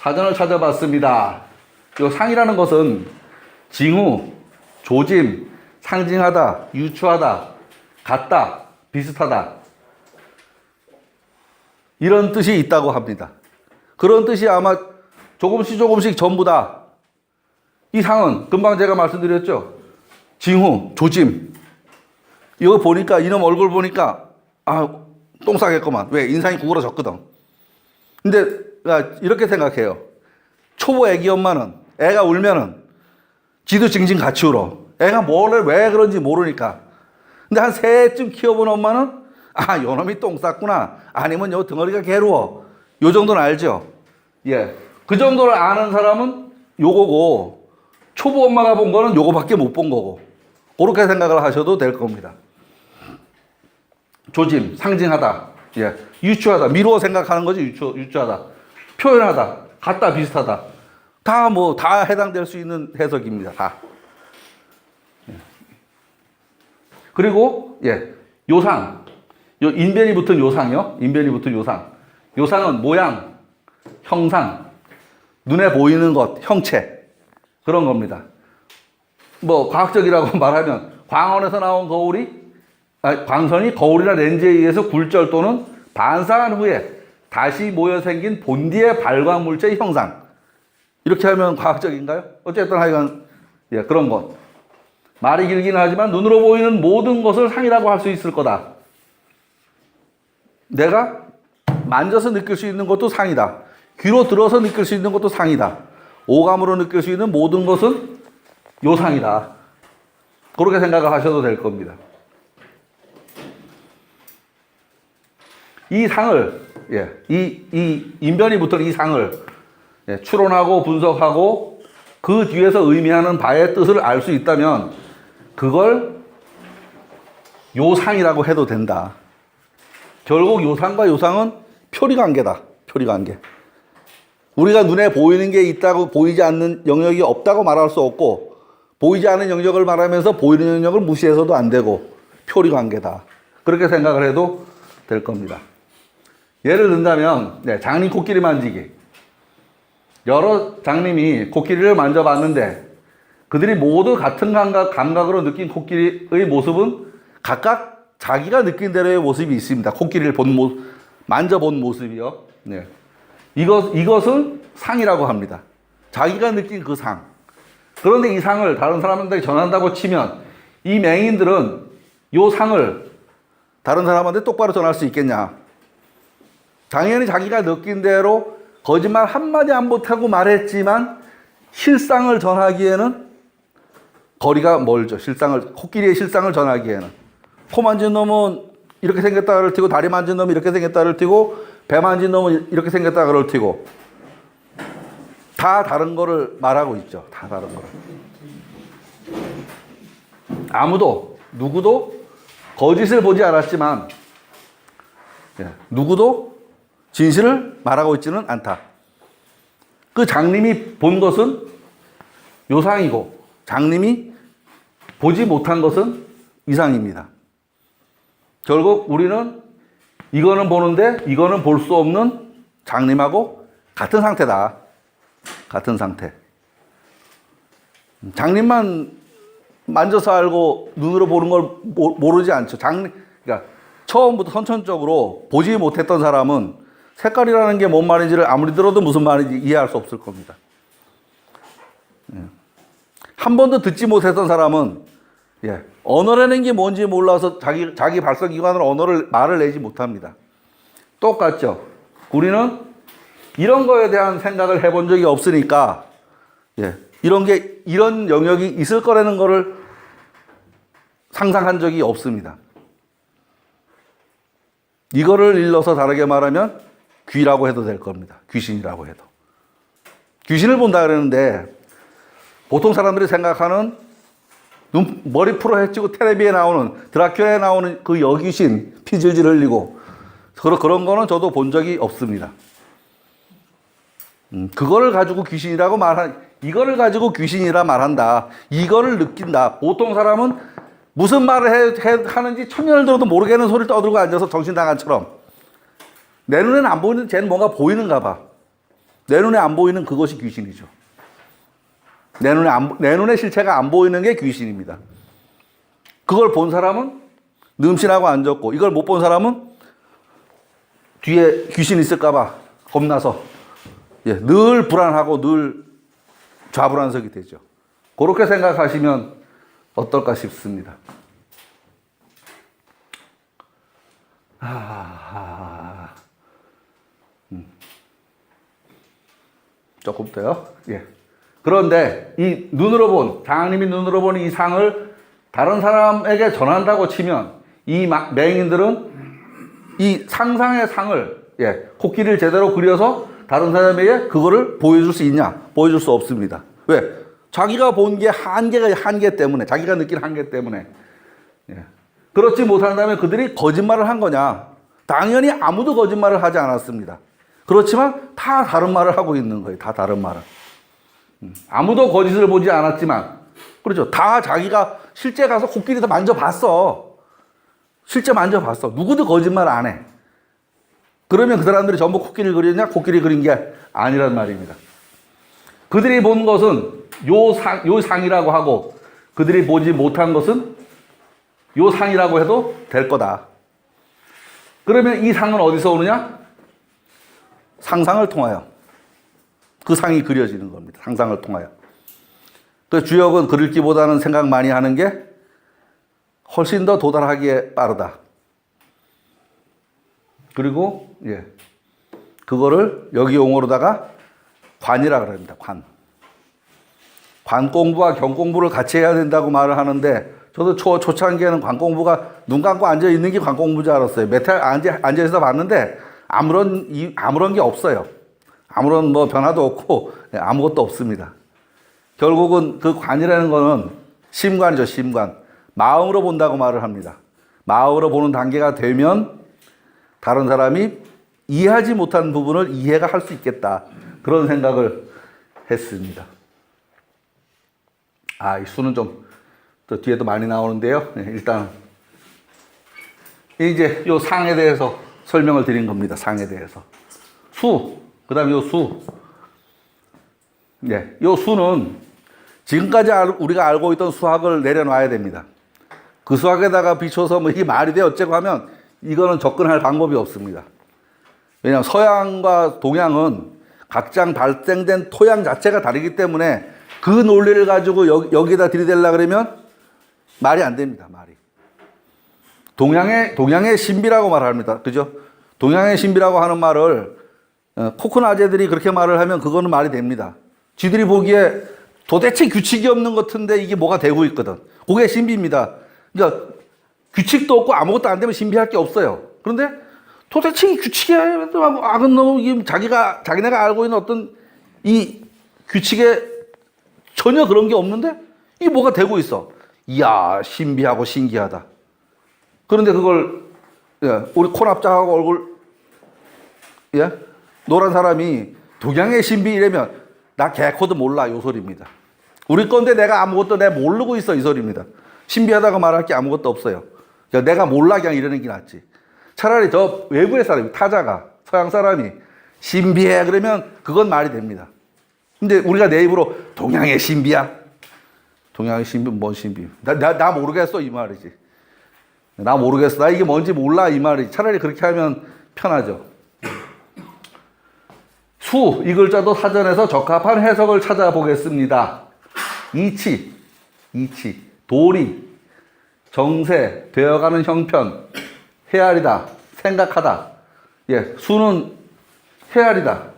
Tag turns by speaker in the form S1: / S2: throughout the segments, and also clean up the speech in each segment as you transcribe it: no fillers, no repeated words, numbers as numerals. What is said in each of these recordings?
S1: 사전을 찾아봤습니다. 이 상이라는 것은 징후, 조짐, 상징하다, 유추하다, 같다, 비슷하다 이런 뜻이 있다고 합니다. 그런 뜻이 아마 조금씩 전부 다 이 상은 금방 제가 말씀드렸죠. 징후, 조짐 이거 보니까 이놈 얼굴 보니까 똥 싸겠구만. 왜? 인상이 구부러졌거든. 근데 이렇게 생각해요. 초보 애기 엄마는 애가 울면은 지도 징징 같이 울어. 애가 왜 그런지 모르니까. 근데 한 3해쯤 키워본 엄마는 요놈이 똥 쌌구나. 아니면 요 덩어리가 괴로워. 요 정도는 알죠. 예. 그 정도를 아는 사람은 요거고, 초보 엄마가 본 거는 요거밖에 못 본 거고. 그렇게 생각을 하셔도 될 겁니다. 조짐, 상징하다. 예. 유추하다. 미루어 생각하는 거지, 유추하다. 표현하다. 같다, 비슷하다. 다 해당될 수 있는 해석입니다. 다. 예. 그리고, 요상. 인변이 붙은 요상이요. 인변이 붙은 요상. 요상은 모양, 형상, 눈에 보이는 것, 형체. 그런 겁니다. 과학적이라고 말하면, 광원에서 나온 광선이 거울이나 렌즈에 의해서 굴절 또는 반사한 후에 다시 모여 생긴 본디의 발광 물체의 형상. 이렇게 하면 과학적인가요? 어쨌든 하여간, 그런 것. 말이 길긴 하지만 눈으로 보이는 모든 것을 상이라고 할 수 있을 거다. 내가 만져서 느낄 수 있는 것도 상이다. 귀로 들어서 느낄 수 있는 것도 상이다. 오감으로 느낄 수 있는 모든 것은 요상이다. 그렇게 생각을 하셔도 될 겁니다. 이 상을, 이 인변이 붙은 이 상을 추론하고 분석하고 그 뒤에서 의미하는 바의 뜻을 알 수 있다면 그걸 요상이라고 해도 된다. 결국 요상과 요상은 표리관계다. 표리관계. 우리가 눈에 보이는 게 있다고 보이지 않는 영역이 없다고 말할 수 없고 보이지 않는 영역을 말하면서 보이는 영역을 무시해서도 안 되고 표리관계다. 그렇게 생각을 해도 될 겁니다. 예를 든다면 장님 코끼리 만지기. 여러 장님이 코끼리를 만져봤는데 그들이 모두 같은 감각으로 느낀 코끼리의 모습은 각각 자기가 느낀 대로의 모습이 있습니다. 코끼리를 만져본 모습이요. 이것은 상이라고 합니다. 자기가 느낀 그 상. 그런데 이 상을 다른 사람한테 전한다고 치면 이 맹인들은 이 상을 다른 사람한테 똑바로 전할 수 있겠냐? 당연히 자기가 느낀 대로 거짓말 한마디 안 못하고 말했지만 실상을 전하기에는 거리가 멀죠. 코끼리의 실상을 전하기에는. 코 만진 놈은 이렇게 생겼다를 튀고 다리 만진 놈은 이렇게 생겼다를 튀고 배 만진 놈은 이렇게 생겼다를 튀고 다 다른 거를 말하고 있죠. 다 다른 거를. 누구도 거짓을 보지 않았지만 누구도 진실을 말하고 있지는 않다. 그 장님이 본 것은 요상이고 장님이 보지 못한 것은 이상입니다. 결국 우리는 이거는 보는데 이거는 볼 수 없는 장님하고 같은 상태다. 같은 상태. 장님만 만져서 알고 눈으로 보는 걸 모르지 않죠. 그러니까 처음부터 선천적으로 보지 못했던 사람은 색깔이라는 게 뭔 말인지를 아무리 들어도 무슨 말인지 이해할 수 없을 겁니다. 한 번도 듣지 못했던 사람은 언어라는 게 뭔지 몰라서 자기 발성기관으로 말을 내지 못합니다. 똑같죠. 우리는 이런 거에 대한 생각을 해본 적이 없으니까 이런 영역이 있을 거라는 거를 상상한 적이 없습니다. 이거를 일러서 다르게 말하면 귀라고 해도 될 겁니다. 귀신이라고 해도. 귀신을 본다 그러는데 보통 사람들이 생각하는 머리 풀어 헤치고 텔레비에 나오는 드라큘라에 나오는 그 여귀신 피 질질 흘리고 그런 거는 저도 본 적이 없습니다. 그거를 가지고 이거를 가지고 귀신이라 말한다. 이거를 느낀다. 보통 사람은 무슨 말을 하는지 천년을 들어도 모르겠는 소리를 떠들고 앉아서 정신당한처럼 내 눈에는 안 보이는데 쟤는 뭔가 보이는가 봐. 내 눈에 안 보이는 그것이 귀신이죠. 내 눈에 실체가 안 보이는 게 귀신입니다. 그걸 본 사람은 능신하고 앉았고, 이걸 못 본 사람은 뒤에 귀신 있을까봐 겁나서 늘 불안하고 늘 좌불안석이 되죠. 그렇게 생각하시면 어떨까 싶습니다. 조금 더요. 그런데 이 장님이 눈으로 본 이 상을 다른 사람에게 전한다고 치면 이 맹인들은 이 상상의 상을 코끼리를 제대로 그려서 다른 사람에게 그거를 보여줄 수 있냐? 보여줄 수 없습니다. 왜? 자기가 본 게 한계 때문에, 자기가 느낀 한계 때문에. 그렇지 못한다면 그들이 거짓말을 한 거냐? 당연히 아무도 거짓말을 하지 않았습니다. 그렇지만 다 다른 말을 하고 있는 거예요. 다 다른 말을. 아무도 거짓을 보지 않았지만, 그렇죠. 다 자기가 실제 가서 코끼리도 만져봤어. 실제 만져봤어. 누구도 거짓말 안 해. 그러면 그 사람들이 전부 코끼리를 그렸냐? 코끼리 그린 게 아니란 말입니다. 그들이 본 것은 요 상이라고 하고, 그들이 보지 못한 것은 요 상이라고 해도 될 거다. 그러면 이 상은 어디서 오느냐? 상상을 통하여. 그 상이 그려지는 겁니다. 상상을 통하여. 그 주역은 그릴기보다는 생각 많이 하는 게 훨씬 더 도달하기에 빠르다. 그리고 그거를 여기 용어로다가 관이라 그럽니다. 관 공부와 경 공부를 같이 해야 된다고 말을 하는데, 저도 초창기에는 관 공부가 눈 감고 앉아 있는 게 관 공부인 줄 알았어요. 메탈 앉아 있어 봤는데 아무런 게 없어요. 아무런 변화도 없고 아무것도 없습니다. 결국은 그 관이라는 거는 심관이죠. 심관. 마음으로 본다고 말을 합니다. 마음으로 보는 단계가 되면 다른 사람이 이해하지 못한 부분을 이해가 할 수 있겠다. 그런 생각을 했습니다. 이 수는 좀 또 뒤에도 많이 나오는데요. 일단 이제 요 상에 대해서 설명을 드린 겁니다. 상에 대해서. 수, 그 다음에 요 수. 요 수는 지금까지 우리가 알고 있던 수학을 내려놔야 됩니다. 그 수학에다가 비춰서 이게 말이 돼 어쩌고 하면 이거는 접근할 방법이 없습니다. 왜냐하면 서양과 동양은 각장 발생된 토양 자체가 다르기 때문에 그 논리를 가지고 여기다 들이대려고 그러면 말이 안 됩니다. 말이. 동양의 신비라고 말합니다. 그죠? 동양의 신비라고 하는 말을 코큰 아재들이 그렇게 말을 하면 그거는 말이 됩니다. 지들이 보기에 도대체 규칙이 없는 것 같은데 이게 뭐가 되고 있거든. 그게 신비입니다. 그러니까 규칙도 없고 아무것도 안 되면 신비할 게 없어요. 그런데 도대체 이 규칙에 악은 너무 자기네가 알고 있는 어떤 이 규칙에 전혀 그런 게 없는데 이게 뭐가 되고 있어. 이야, 신비하고 신기하다. 그런데 그걸 우리 코 납작하고 얼굴 노란 사람이 동양의 신비 이래면 나 개코도 몰라 요 소리입니다. 우리 건데 내가 아무것도 모르고 있어 이 소리입니다. 신비하다고 말할 게 아무것도 없어요. 내가 몰라 그냥 이러는 게 낫지. 차라리 저 외부의 사람이 타자가 서양 사람이 신비해 그러면 그건 말이 됩니다. 근데 우리가 내 입으로 동양의 신비야? 동양의 신비 뭔 신비? 나 모르겠어 이 말이지. 나 모르겠어. 나 이게 뭔지 몰라 이 말이지. 차라리 그렇게 하면 편하죠. 수, 이 글자도 사전에서 적합한 해석을 찾아보겠습니다. 이치, 도리, 정세, 되어가는 형편, 헤아리다, 생각하다. 수는 헤아리다.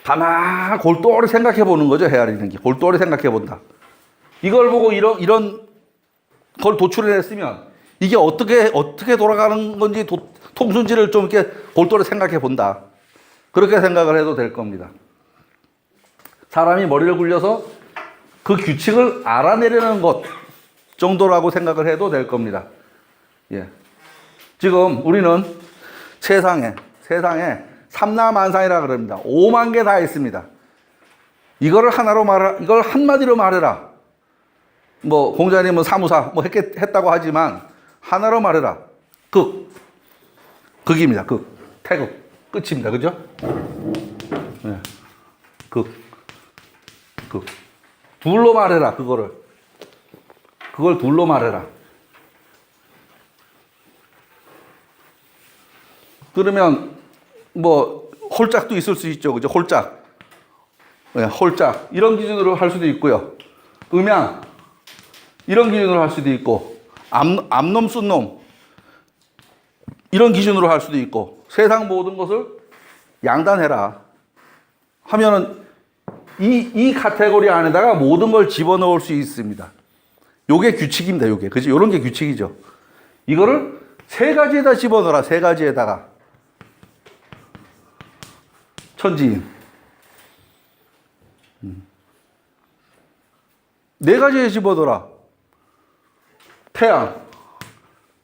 S1: 가만 골똘히 생각해 보는 거죠. 헤아리는 게. 골똘히 생각해 본다. 이걸 보고 이런 걸 도출해냈으면 이게 어떻게 돌아가는 건지 통순지를 좀 이렇게 골똘히 생각해 본다. 그렇게 생각을 해도 될 겁니다. 사람이 머리를 굴려서 그 규칙을 알아내려는 것 정도라고 생각을 해도 될 겁니다. 지금 우리는 세상에 삼라만상이라 그럽니다. 5만 개 다 있습니다. 이걸 한마디로 말해라. 공자님은 사무사 했다고 하지만 하나로 말해라. 극입니다. 태극. 끝입니다. 그죠? 예. 그 둘로 말해라. 그걸 둘로 말해라. 그러면 뭐 홀짝도 있을 수 있죠. 그죠? 홀짝. 네, 홀짝. 이런 기준으로 할 수도 있고요. 음양. 이런 기준으로 할 수도 있고. 암놈, 순놈. 이런 기준으로 할 수도 있고. 세상 모든 것을 양단해라. 하면은 이 카테고리 안에다가 모든 걸 집어넣을 수 있습니다. 요게 규칙입니다. 요게. 그죠? 요런 게 규칙이죠. 이거를 세 가지에다 집어넣어라. 세 가지에다가. 천지인. 네 가지에 집어넣어라. 태양.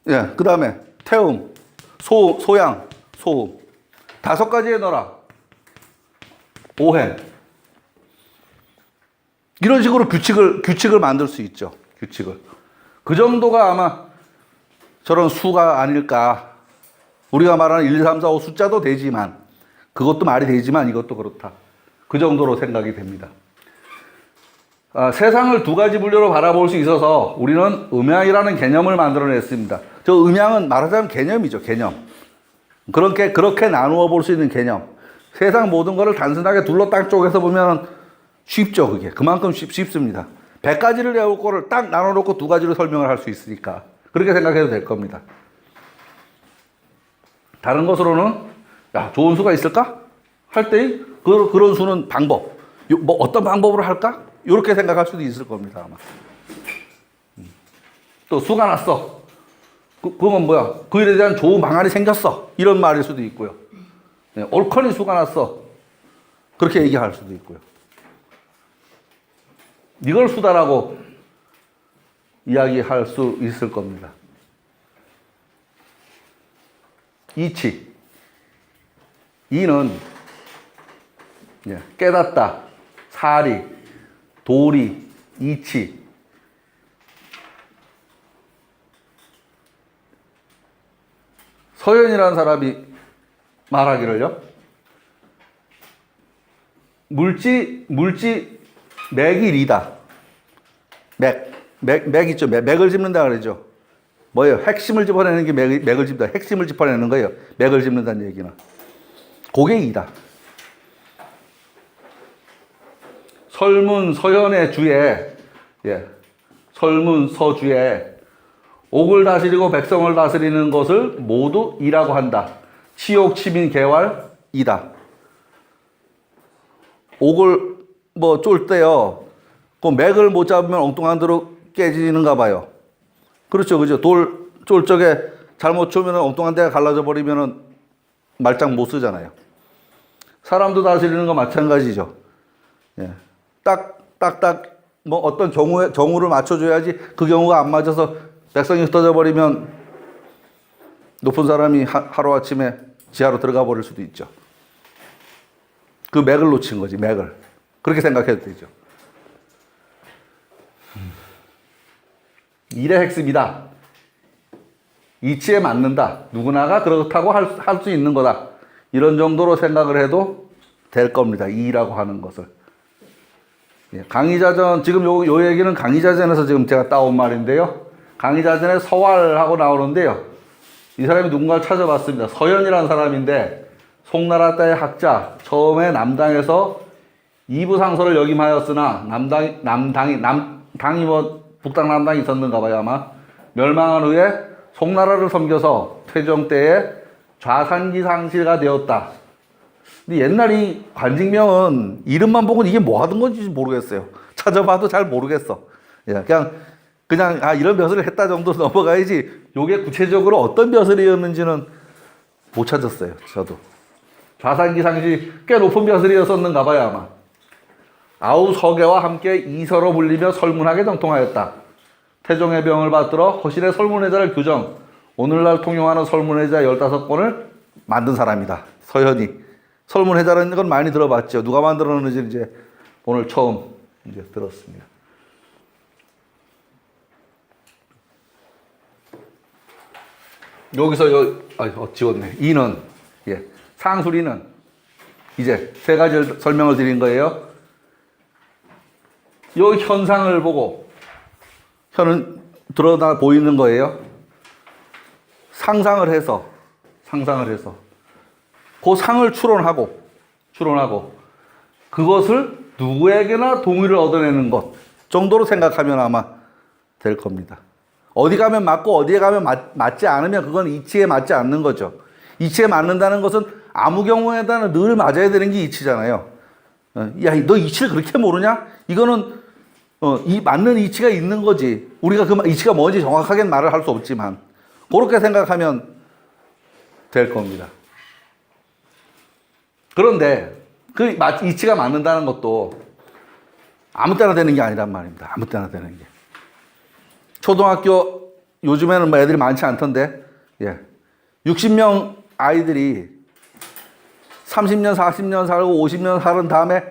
S1: 예, 그 다음에 태음, 소양, 소음. 다섯 가지에 넣어라. 오행. 이런 식으로 규칙을 만들 수 있죠. 규칙을. 그 정도가 아마 저런 수가 아닐까. 우리가 말하는 1, 2, 3, 4, 5 숫자도 되지만, 그것도 말이 되지만 이것도 그렇다. 그 정도로 생각이 됩니다. 세상을 두 가지 분류로 바라볼 수 있어서 우리는 음양이라는 개념을 만들어냈습니다. 저 음양은 말하자면 개념이죠. 개념. 그렇게 나누어 볼 수 있는 개념. 세상 모든 것을 단순하게 둘로 딱 쪼개서 보면 쉽죠. 그게. 그만큼 쉽습니다. 100가지를 외울 거를 딱 나눠놓고 두 가지로 설명을 할 수 있으니까. 그렇게 생각해도 될 겁니다. 다른 것으로는 야, 좋은 수가 있을까? 할 때 그런 수는 방법. 뭐 어떤 방법으로 할까? 이렇게 생각할 수도 있을 겁니다. 아마. 또 수가 났어. 그건 뭐야? 그 일에 대한 좋은 방안이 생겼어. 이런 말일 수도 있고요. 네, 옳거니 수가 났어. 그렇게 얘기할 수도 있고요. 이걸 수다라고 이야기할 수 있을 겁니다. 이치. 이는 깨닫다, 사리, 도리, 이치. 서현이라는 사람이 말하기를요. 물지 맥이 리다. 맥 있죠. 맥을 짚는다 그러죠. 뭐예요? 핵심을 짚어내는 게 맥을 짚다. 핵심을 짚어내는 거예요. 맥을 짚는다는 얘기는. 그게 이다. 설문 서현의 주에, 설문 서주에 옥을 다스리고 백성을 다스리는 것을 모두 이라고 한다. 치욕, 치민, 개활, 이다. 옥을 뭐 쫄 때요. 그 맥을 못 잡으면 엉뚱한 대로 깨지는가 봐요. 그렇죠. 그죠. 돌 쫄 적에 잘못 쪼면 엉뚱한 데가 갈라져 버리면 말짱 못 쓰잖아요. 사람도 다스리는 거 마찬가지죠. 예. 딱딱딱 뭐 어떤 경우를 맞춰줘야지 그 경우가 안 맞아서 백성이 흩어져 버리면 높은 사람이 하루아침에 지하로 들어가 버릴 수도 있죠. 그 맥을 놓친 거지, 맥을. 그렇게 생각해도 되죠. 일의 핵심이다. 이치에 맞는다. 누구나가 그렇다고 할 수 있는 거다. 이런 정도로 생각을 해도 될 겁니다. 이라고 하는 것을. 강의자전, 지금 요 얘기는 강의자전에서 지금 제가 따온 말인데요. 강의자전에 서활하고 나오는데요. 이 사람이 누군가를 찾아봤습니다. 서현이라는 사람인데, 송나라 때의 학자, 처음에 남당에서 이부상서를 역임하였으나, 당이 뭐, 북당 남당이 있었는가 봐요, 아마. 멸망한 후에 송나라를 섬겨서 태종 때에 좌산기상실가 되었다. 근데 옛날 이 관직명은 이름만 보고 이게 뭐 하던 건지 모르겠어요. 찾아봐도 잘 모르겠어. 그냥 이런 벼슬을 했다 정도로 넘어가야지 요게 구체적으로 어떤 벼슬이었는지는 못 찾았어요. 저도. 좌산기상시 꽤 높은 벼슬이었었는가 봐요, 아마. 아우 서계와 함께 이서로 불리며 설문하게 정통하였다. 태종의 병을 받들어 허실의 설문회자를 규정, 오늘날 통용하는 설문회자 15권을 만든 사람이다. 서현이. 설문회자라는 건 많이 들어봤죠. 누가 만들었는지 이제 오늘 처음 이제 들었습니다. 여기서 지웠네. 이는, 상술이는 이제 세 가지를 설명을 드린 거예요. 이 현상을 보고 현은 드러나 보이는 거예요. 상상을 해서 그 상을 추론하고 그것을 누구에게나 동의를 얻어내는 것 정도로 생각하면 아마 될 겁니다. 어디 가면 맞고 어디에 가면 맞지 않으면 그건 이치에 맞지 않는 거죠. 이치에 맞는다는 것은 아무 경우에나 늘 맞아야 되는 게 이치잖아요. 야, 너 이치를 그렇게 모르냐? 이거는 이 맞는 이치가 있는 거지. 우리가 그 이치가 뭔지 정확하게 말을 할 수 없지만 그렇게 생각하면 될 겁니다. 그런데 그 이치가 맞는다는 것도 아무 때나 되는 게 아니란 말입니다. 아무 때나 되는 게. 초등학교 요즘에는 뭐 애들이 많지 않던데 60명 아이들이 30년, 40년 살고 50년 살은 다음에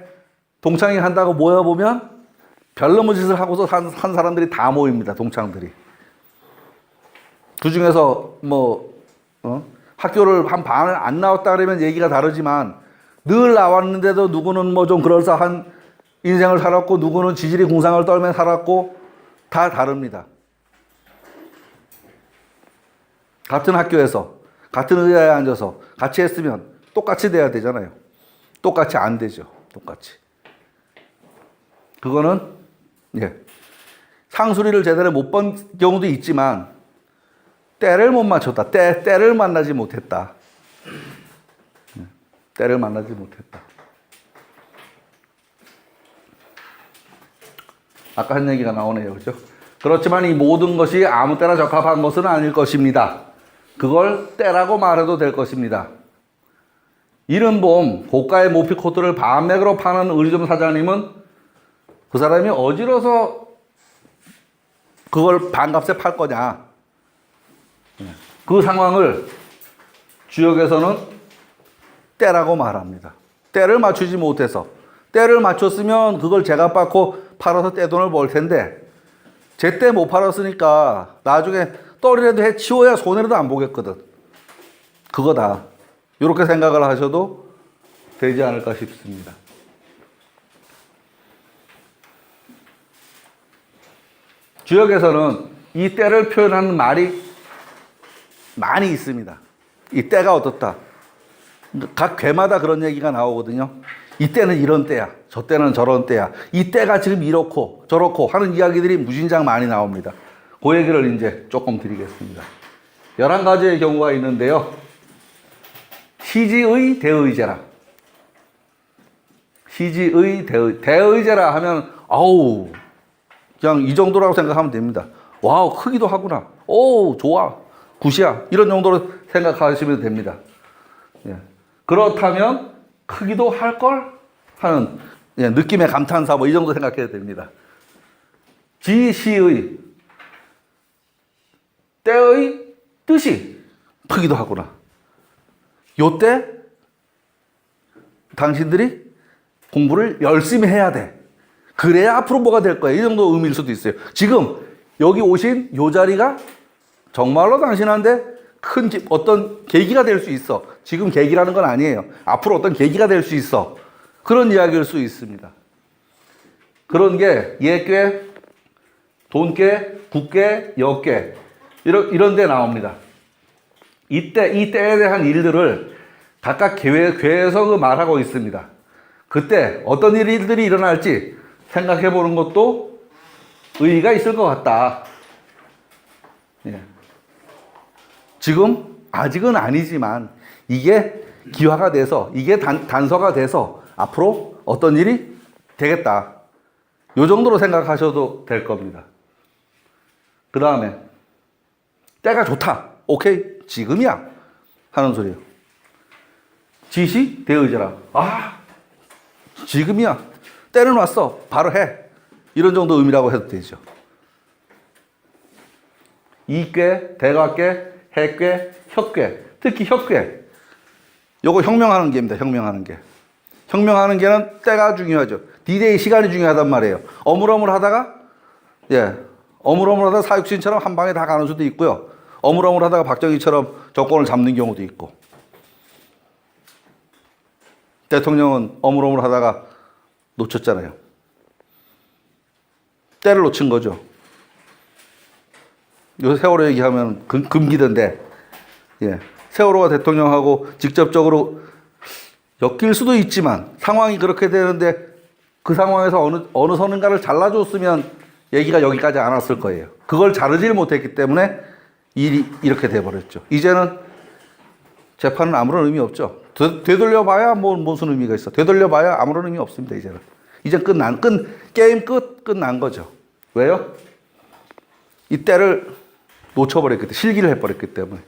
S1: 동창회 한다고 모여보면 별놈의 짓을 하고서 한 사람들이 다 모입니다. 동창들이. 그 중에서 학교를 한 반을 안 나왔다 그러면 얘기가 다르지만 늘 나왔는데도 누구는 뭐 좀 그럴싸한 인생을 살았고 누구는 지질이 궁상을 떨며 살았고 다 다릅니다. 같은 학교에서 같은 의자에 앉아서 같이 했으면 똑같이 돼야 되잖아요. 똑같이 안 되죠. 똑같이. 그거는 상수리를 제대로 못 본 경우도 있지만 때를 못 맞췄다. 때를 만나지 못했다. 때를 만나지 못했다. 아까 한 얘기가 나오네요. 그렇죠? 그렇지만 이 모든 것이 아무 때나 적합한 것은 아닐 것입니다. 그걸 때라고 말해도 될 것입니다. 이른 봄 고가의 모피 코트를 반맥으로 파는 의류점 사장님은 그 사람이 어지러서 그걸 반값에 팔 거냐. 그 상황을 주역에서는 때라고 말합니다. 때를 맞추지 못해서. 때를 맞췄으면 그걸 제값 받고 팔아서 떼돈을 벌 텐데 제때 못 팔았으니까 나중에 떨이라도 해치워야 손해라도 안 보겠거든. 그거다. 이렇게 생각을 하셔도 되지 않을까 싶습니다. 주역에서는 이 때를 표현하는 말이 많이 있습니다. 이 때가 어떻다. 각 괴마다 그런 얘기가 나오거든요. 이 때는 이런 때야. 저 때는 저런 때야. 이 때가 지금 이렇고 저렇고 하는 이야기들이 무진장 많이 나옵니다. 그 얘기를 이제 조금 드리겠습니다. 11가지의 경우가 있는데요. 시지의 대의제라. 시지의 대의제라 하면 아우 그냥 이 정도라고 생각하면 됩니다. 와우 크기도 하구나. 오 좋아. 굿이야. 이런 정도로 생각하시면 됩니다. 그렇다면 크기도 할 걸 하는 느낌의 감탄사 뭐 이 정도 생각해도 됩니다. 지시의 때의 뜻이 크기도 하구나. 요때 당신들이 공부를 열심히 해야 돼. 그래야 앞으로 뭐가 될 거야. 이 정도 의미일 수도 있어요. 지금 여기 오신 요 자리가 정말로 당신한테 큰 어떤 계기가 될 수 있어. 지금 계기라는 건 아니에요. 앞으로 어떤 계기가 될 수 있어. 그런 이야기일 수 있습니다. 그런 게 예괴, 돈괴, 국괴, 역괴 이런 데 나옵니다. 이 때에 대한 일들을 각각 괴에서 그 말하고 있습니다. 그때 어떤 일들이 일어날지 생각해 보는 것도 의의가 있을 것 같다. 지금 아직은 아니지만 이게 기화가 돼서 이게 단서가 돼서 앞으로 어떤 일이 되겠다. 요 정도로 생각하셔도 될 겁니다. 그 다음에 때가 좋다. 오케이 지금이야 하는 소리예요. 지시 대의제라. 아 지금이야. 때는 왔어. 바로 해. 이런 정도 의미라고 해도 되죠. 이괴, 대각괴, 해괴, 혁괴. 특히 혁괴. 요거 혁명하는 게입니다. 혁명하는 게. 혁명하는 게는 때가 중요하죠. D-Day 시간이 중요하단 말이에요. 어물어물하다가 어물어물하다가 사육신처럼 한 방에 다 가는 수도 있고요. 어물어물하다가 박정희처럼 정권을 잡는 경우도 있고. 대통령은 어물어물 하다가 놓쳤잖아요. 때를 놓친 거죠. 요새 세월호 얘기하면 금기던데, 예. 세월호가 대통령하고 직접적으로 엮일 수도 있지만 상황이 그렇게 되는데 그 상황에서 어느 선인가를 잘라줬으면 얘기가 여기까지 안 왔을 거예요. 그걸 자르질 못했기 때문에 일이 이렇게 돼버렸죠. 이제는 재판은 아무런 의미 없죠. 되돌려봐야 무슨 의미가 있어. 되돌려봐야 아무런 의미 없습니다. 이제는. 이제 게임 끝난 거죠. 왜요? 이 때를 놓쳐버렸기 때문에, 실기를 해버렸기 때문에.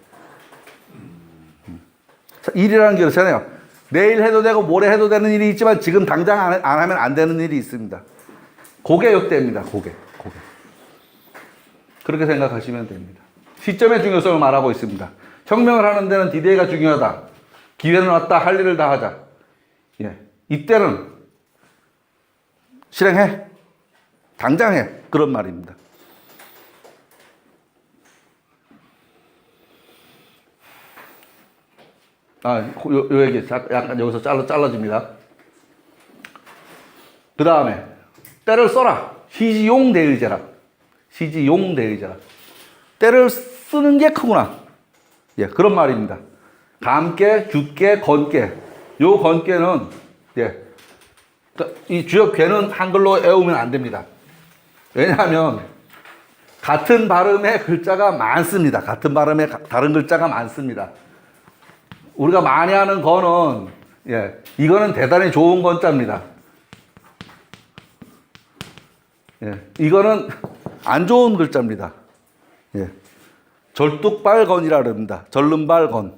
S1: 일이라는 게 그렇잖아요. 내일 해도 되고 모레 해도 되는 일이 있지만 지금 당장 안 하면 안 되는 일이 있습니다. 그게 역대입니다. 그게. 그렇게 생각하시면 됩니다. 시점의 중요성을 말하고 있습니다. 혁명을 하는 데는 디데이가 중요하다. 기회는 왔다. 할 일을 다 하자. 예. 이때는 실행해. 당장 해. 그런 말입니다. 요 얘기 약간 여기서 잘라집니다. 그 다음에 때를 써라. 시지용 대의제라. 시지용 대의제라. 때를 쓰는 게 크구나. 예, 그런 말입니다. 감께, 굳게, 건께. 요 건께는, 예, 이 주역 괴는 한글로 외우면 안 됩니다. 왜냐하면 같은 발음의 글자가 많습니다. 같은 발음의 다른 글자가 많습니다. 우리가 많이 하는 거는, 예, 이거는 대단히 좋은 건자입니다. 예, 이거는 안 좋은 글자입니다. 예. 절뚝발건이라 그럽니다. 절름발건.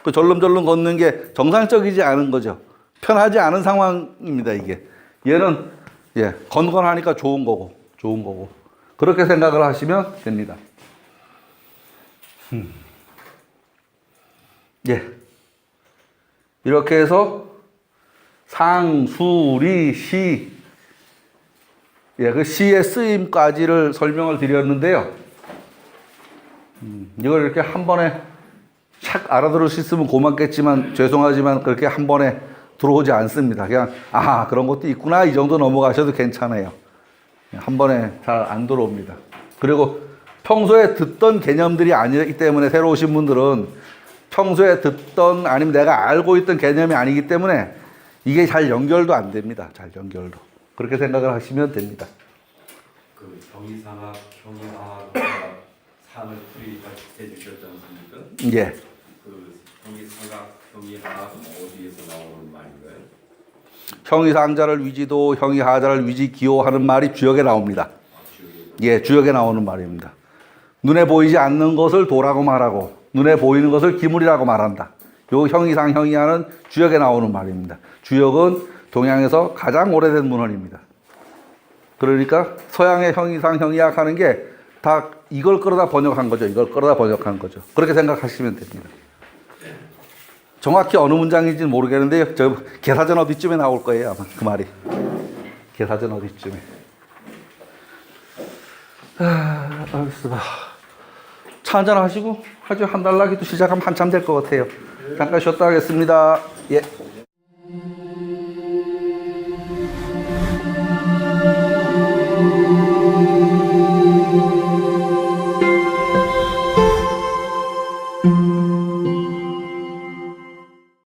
S1: 그 절름절름 걷는 게 정상적이지 않은 거죠. 편하지 않은 상황입니다, 이게. 얘는, 예, 건건하니까 좋은 거고. 그렇게 생각을 하시면 됩니다. 예. 이렇게 해서 상, 수, 리, 시, 예, 그 시의 쓰임까지를 설명을 드렸는데요. 이걸 이렇게 한 번에 착 알아들을 수 있으면 고맙겠지만 죄송하지만 그렇게 한 번에 들어오지 않습니다. 그냥 그런 것도 있구나 이 정도 넘어가셔도 괜찮아요. 한 번에 잘 안 들어옵니다. 그리고 평소에 듣던 개념들이 아니기 때문에 새로 오신 분들은 평소에 듣던 아니면 내가 알고 있던 개념이 아니기 때문에 이게 잘 연결도 안 됩니다. 잘 연결도. 그렇게 생각을 하시면 됩니다.
S2: 그 형이상학, 형이화학, 상을 풀이해 주셨지 않습니까?
S1: 예.
S2: 그 형이상학, 형이화학은 어디에서 나오는 말인가요?
S1: 형이상자를 위지도, 형이하자를 위지기호하는 말이 주역에 나옵니다. 예, 주역에 나오는 말입니다. 눈에 보이지 않는 것을 도라고 말하고 눈에 보이는 것을 기물이라고 말한다. 요 형이상, 형이하는 주역에 나오는 말입니다. 주역은 동양에서 가장 오래된 문헌입니다. 그러니까 서양의 형이상, 형이학 하는 게 다 이걸 끌어다 번역한 거죠. 이걸 끌어다 번역한 거죠. 그렇게 생각하시면 됩니다. 정확히 어느 문장인지는 모르겠는데 저 개사전 어디쯤에 나올 거예요. 아마 그 말이. 개사전 어디쯤에. 알겠습니다. 차 한잔 하시고 아주 한 달락이도 시작하면 한참 될 것 같아요. 잠깐 쉬었다 하겠습니다. 예.